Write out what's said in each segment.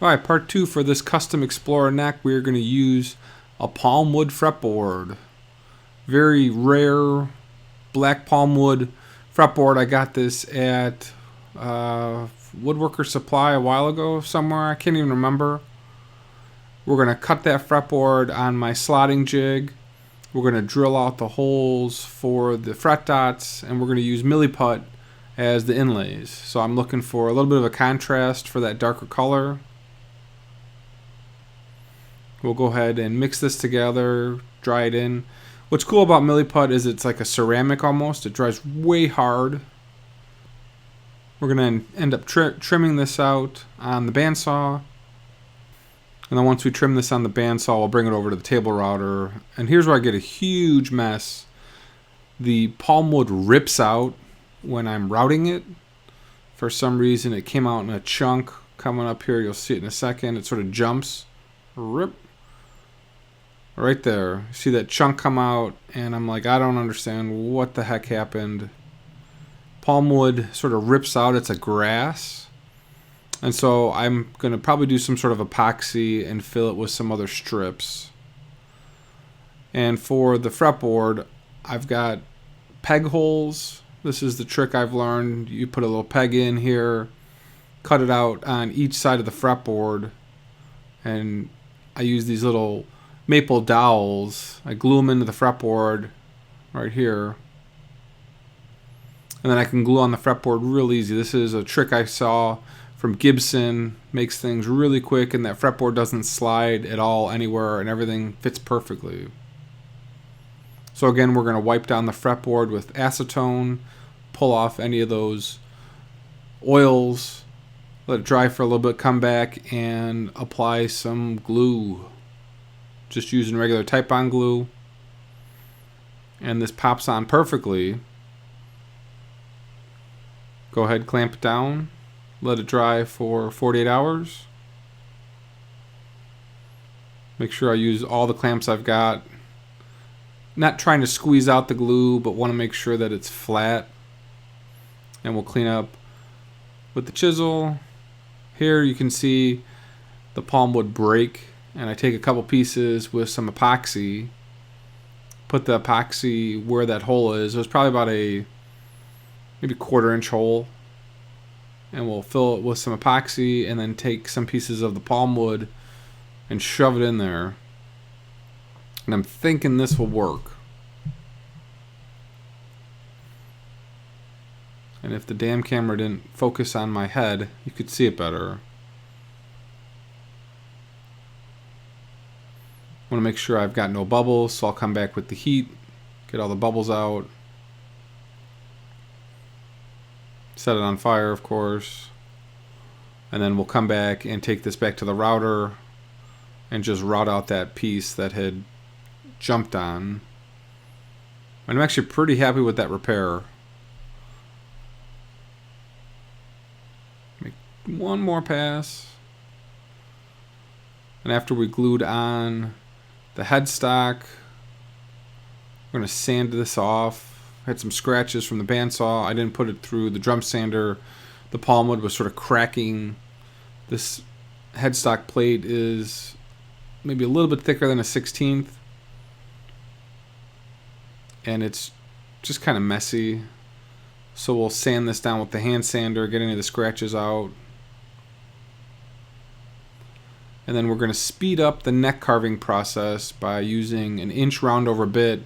Alright, part 2 for this custom Explorer neck, we're going to use a palm wood fretboard. Very rare black palm wood fretboard. I got this at Woodworker Supply a while ago somewhere. I can't even remember. We're going to cut that fretboard on my slotting jig. We're going to drill out the holes for the fret dots, and we're going to use milliput as the inlays. So I'm looking for a little bit of a contrast for that darker color. We'll go ahead and mix this together, dry it in. What's cool about milliput is it's like a ceramic almost. It dries way hard. We're going to end up trimming this out on the bandsaw. And then once we trim this on the bandsaw, we'll bring it over to the table router. And here's where I get a huge mess. The palm wood rips out when I'm routing it. For some reason, it came out in a chunk. Coming up here, you'll see it in a second. It sort of jumps. Rip. Right there. See that chunk come out, and I'm like, I don't understand what the heck happened. Palm wood sort of rips out. It's a grass. And so I'm going to probably do some sort of epoxy and fill it with some other strips. And for the fretboard, I've got peg holes. This is the trick I've learned. You put a little peg in here, cut it out on each side of the fretboard, and I use these little maple dowels. I glue them into the fretboard right here. And then I can glue on the fretboard real easy. This is a trick I saw from Gibson. Makes things really quick, and that fretboard doesn't slide at all anywhere, and everything fits perfectly. So again, we're going to wipe down the fretboard with acetone, pull off any of those oils, let it dry for a little bit, come back and apply some glue. Just using regular Type-On glue. And this pops on perfectly. Go ahead, clamp it down. Let it dry for 48 hours. Make sure I use all the clamps I've got. Not trying to squeeze out the glue, but want to make sure that it's flat. And we'll clean up with the chisel. Here you can see the palm wood break. And I take a couple pieces with some epoxy. Put the epoxy where that hole is. It was probably about a maybe 1/4 inch hole. And we'll fill it with some epoxy and then take some pieces of the palm wood and shove it in there. And I'm thinking this will work. And if the damn camera didn't focus on my head, you could see it better. I want to make sure I've got no bubbles, so I'll come back with the heat, get all the bubbles out. Set it on fire, of course. And then we'll come back and take this back to the router and just route out that piece that had jumped on. And I'm actually pretty happy with that repair. Make one more pass. And after we glued on the headstock, we're going to sand this off. Had some scratches from the bandsaw. I didn't put it through the drum sander. The palm wood was sort of cracking. This headstock plate is maybe a little bit thicker than a 1/16. And it's just kind of messy. So we'll sand this down with the hand sander, get any of the scratches out. And then we're going to speed up the neck carving process by using an inch roundover bit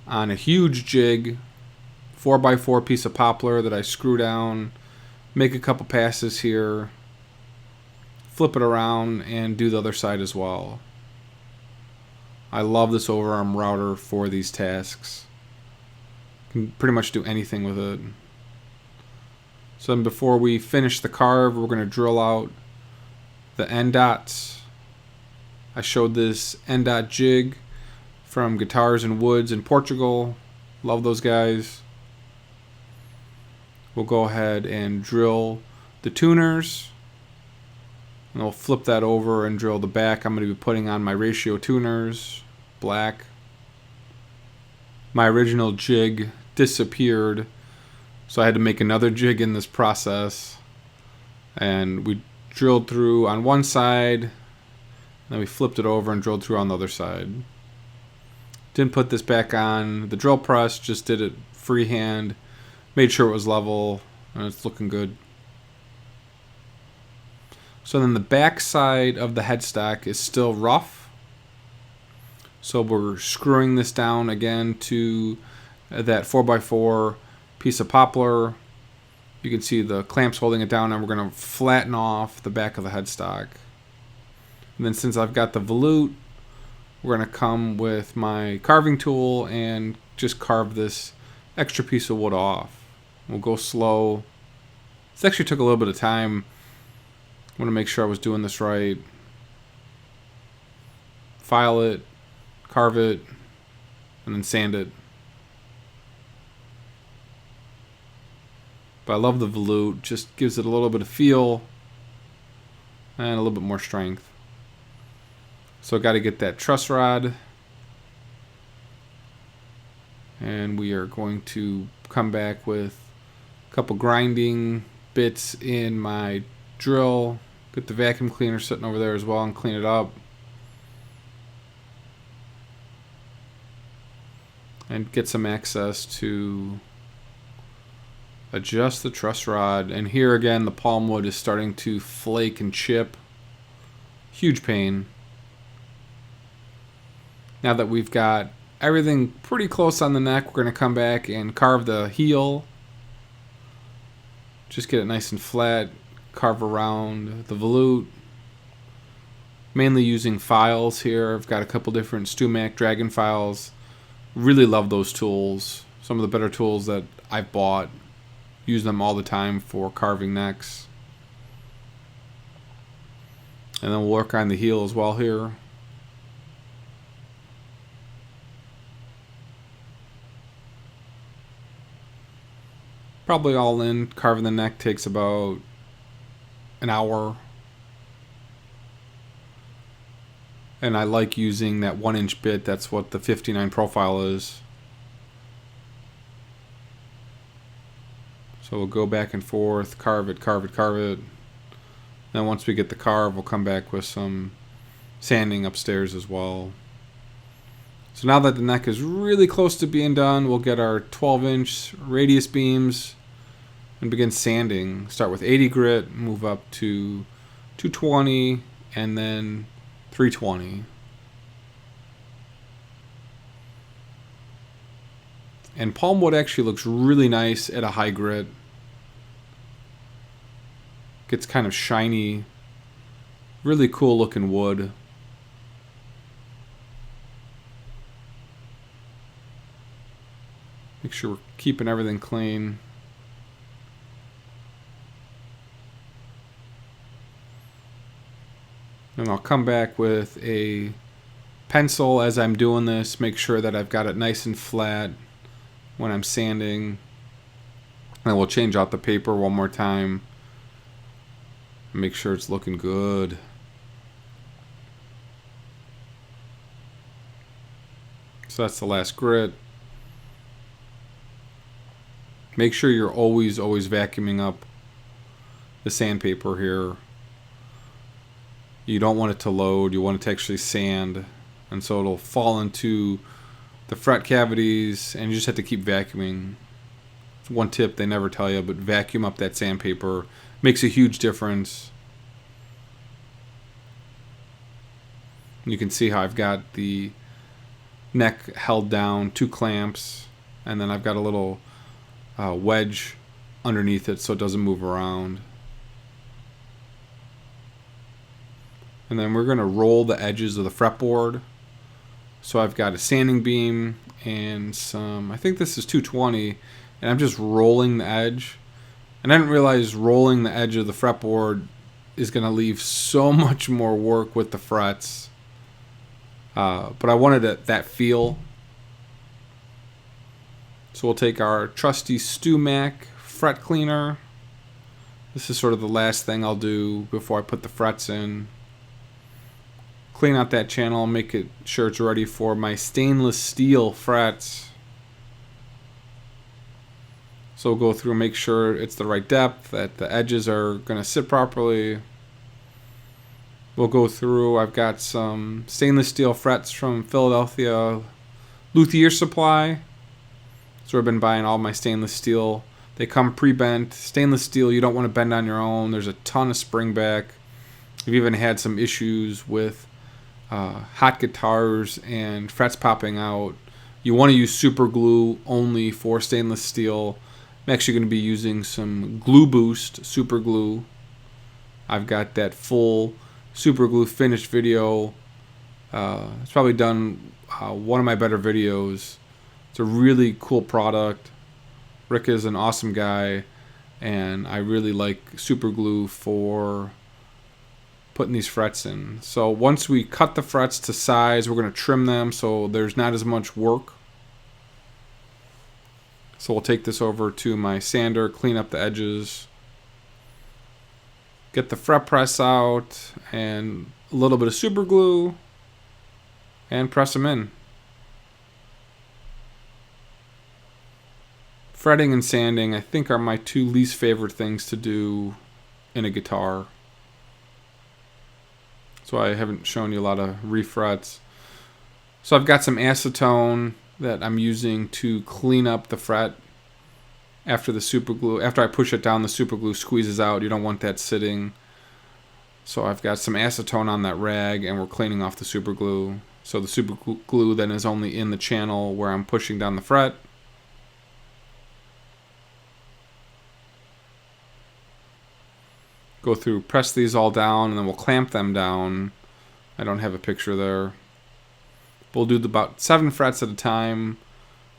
on a huge jig, 4x4 piece of poplar that I screw down, make a couple passes here, flip it around, and do the other side as well. I love this overarm router for these tasks. Can pretty much do anything with it. So then before we finish the carve, we're going to drill out the end dots. I showed this end dot jig from Guitars and Woods in Portugal. Love those guys. We'll go ahead and drill the tuners. And we'll flip that over and drill the back. I'm going to be putting on my ratio tuners, black. My original jig disappeared, so I had to make another jig in this process. And we drilled through on one side, then we flipped it over and drilled through on the other side. Didn't put this back on the drill press, just did it freehand, made sure it was level, and it's looking good. So then the back side of the headstock is still rough. So we're screwing this down again to that 4x4 piece of poplar. You can see the clamps holding it down, and we're going to flatten off the back of the headstock. And then since I've got the volute, we're going to come with my carving tool and just carve this extra piece of wood off. We'll go slow. This actually took a little bit of time. I want to make sure I was doing this right. File it, carve it, and then sand it. But I love the volute, just gives it a little bit of feel and a little bit more strength. So I got to get that truss rod, and we are going to come back with a couple grinding bits in my drill, get the vacuum cleaner sitting over there as well, and clean it up. And get some access to adjust the truss rod. And here again, the palm wood is starting to flake and chip. Huge pain. Now that we've got everything pretty close on the neck, we're going to come back and carve the heel. Just get it nice and flat. Carve around the volute. Mainly using files here. I've got a couple different StewMac Dragon files. Really love those tools. Some of the better tools that I've bought. Use them all the time for carving necks. And then we'll work on the heel as well here. Probably all in, carving the neck takes about an hour. And I like using that 1-inch bit. That's what the 59 profile is. So we'll go back and forth, carve it, carve it, carve it. Then once we get the carve, we'll come back with some sanding upstairs as well. So now that the neck is really close to being done, we'll get our 12-inch radius beams and begin sanding. Start with 80 grit, move up to 220, and then 320. And palm wood actually looks really nice at a high grit. Gets kind of shiny. Really cool looking wood. Make sure we're keeping everything clean. And I'll come back with a pencil as I'm doing this. Make sure that I've got it nice and flat when I'm sanding. And we'll change out the paper one more time. Make sure it's looking good. So that's the last grit. Make sure you're always vacuuming up the sandpaper here. You don't want it to load. You want it to actually sand. And so it'll fall into the fret cavities, and you just have to keep vacuuming. One tip they never tell you, but vacuum up that sandpaper. Makes a huge difference. You can see how I've got the neck held down, 2 clamps, and then I've got a little wedge underneath it so it doesn't move around. And then we're going to roll the edges of the fretboard. So I've got a sanding beam and some, I think this is 220, and I'm just rolling the edge. And I didn't realize rolling the edge of the fretboard is going to leave so much more work with the frets. But I wanted that feel. So we'll take our trusty StewMac fret cleaner. This is sort of the last thing I'll do before I put the frets in. Clean out that channel, make it sure it's ready for my stainless steel frets. So we'll go through and make sure it's the right depth, that the edges are going to sit properly. We'll go through. I've got some stainless steel frets from Philadelphia Luthier Supply. So I've been buying all my stainless steel. They come pre-bent. Stainless steel you don't want to bend on your own. There's a ton of spring back. I've even had some issues with hot guitars and frets popping out. You want to use super glue only for stainless steel. I'm actually going to be using some Glue Boost super glue. I've got that full super glue finished video. It's probably done one of my better videos. It's a really cool product. Rick is an awesome guy, and I really like super glue for putting these frets in. So once we cut the frets to size, we're going to trim them so there's not as much work. So we'll take this over to my sander, clean up the edges, get the fret press out, and a little bit of super glue, and press them in. Fretting and sanding, I think, are my two least favorite things to do in a guitar. So I haven't shown you a lot of refrets. So I've got some acetone that I'm using to clean up the fret after the super glue. After I push it down, the super glue squeezes out. You don't want that sitting. So I've got some acetone on that rag, and we're cleaning off the super glue. So the super glue then is only in the channel where I'm pushing down the fret. Go through, press these all down, and then we'll clamp them down. I don't have a picture there. We'll do about 7 frets at a time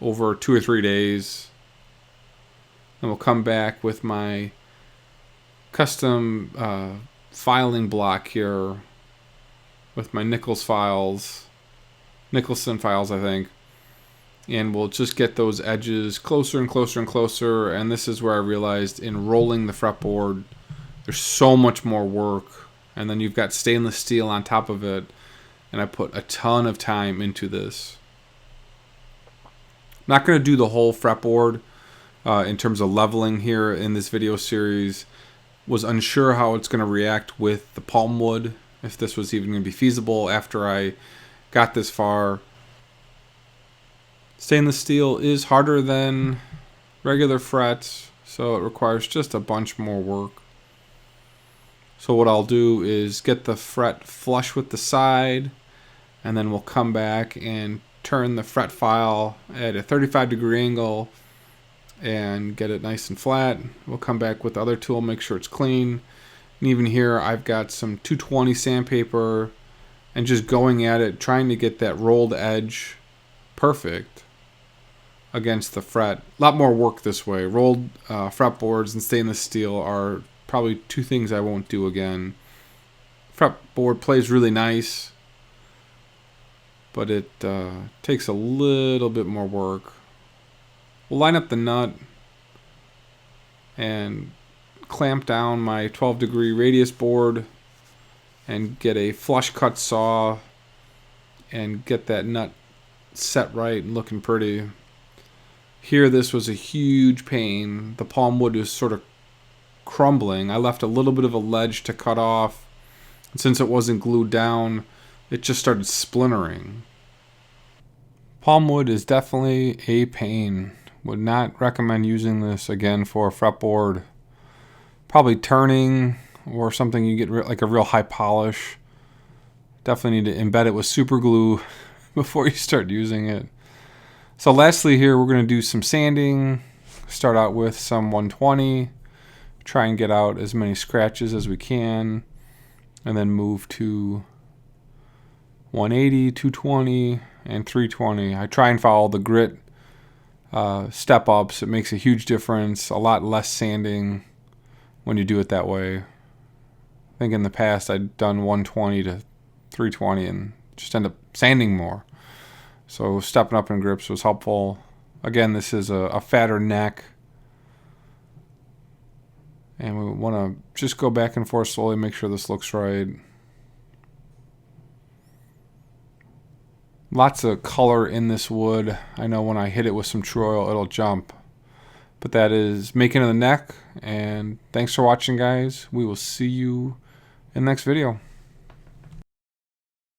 over 2 or 3 days. Then we'll come back with my custom filing block here with my Nicholson files, I think. And we'll just get those edges closer and closer and closer. And this is where I realized in rolling the fretboard, there's so much more work. And then you've got stainless steel on top of it. And I put a ton of time into this. I'm not going to do the whole fretboard in terms of leveling here in this video series. Was unsure how it's going to react with the palm wood, if this was even going to be feasible after I got this far. Stainless steel is harder than regular frets, so it requires just a bunch more work. So what I'll do is get the fret flush with the side, and then we'll come back and turn the fret file at a 35-degree angle and get it nice and flat. We'll come back with the other tool, make sure it's clean. And even here I've got some 220 sandpaper and just going at it, trying to get that rolled edge perfect against the fret. A lot more work this way. Rolled fretboards and stainless steel are probably two things I won't do again. Fretboard plays really nice, but it takes a little bit more work. We'll line up the nut and clamp down my 12-degree radius board and get a flush cut saw and get that nut set right and looking pretty. Here this was a huge pain. The palm wood was sort of crumbling. I left a little bit of a ledge to cut off, and since it wasn't glued down, it just started splintering. Palm wood is definitely a pain. Would not recommend using this again for a fretboard. Probably turning or something you get like a real high polish. Definitely need to embed it with super glue before you start using it. So lastly here we're going to do some sanding. Start out with some 120. Try and get out as many scratches as we can. And then move to 180, 220, and 320. I try and follow the grit step ups. It makes a huge difference. A lot less sanding when you do it that way. I think in the past I'd done 120 to 320 and just end up sanding more. So stepping up in grips was helpful. Again, this is a fatter neck. And we want to just go back and forth slowly, make sure this looks right. Lots of color in this wood. I know when I hit it with some true oil, it'll jump. But that is making of the neck. And thanks for watching, guys. We will see you in the next video.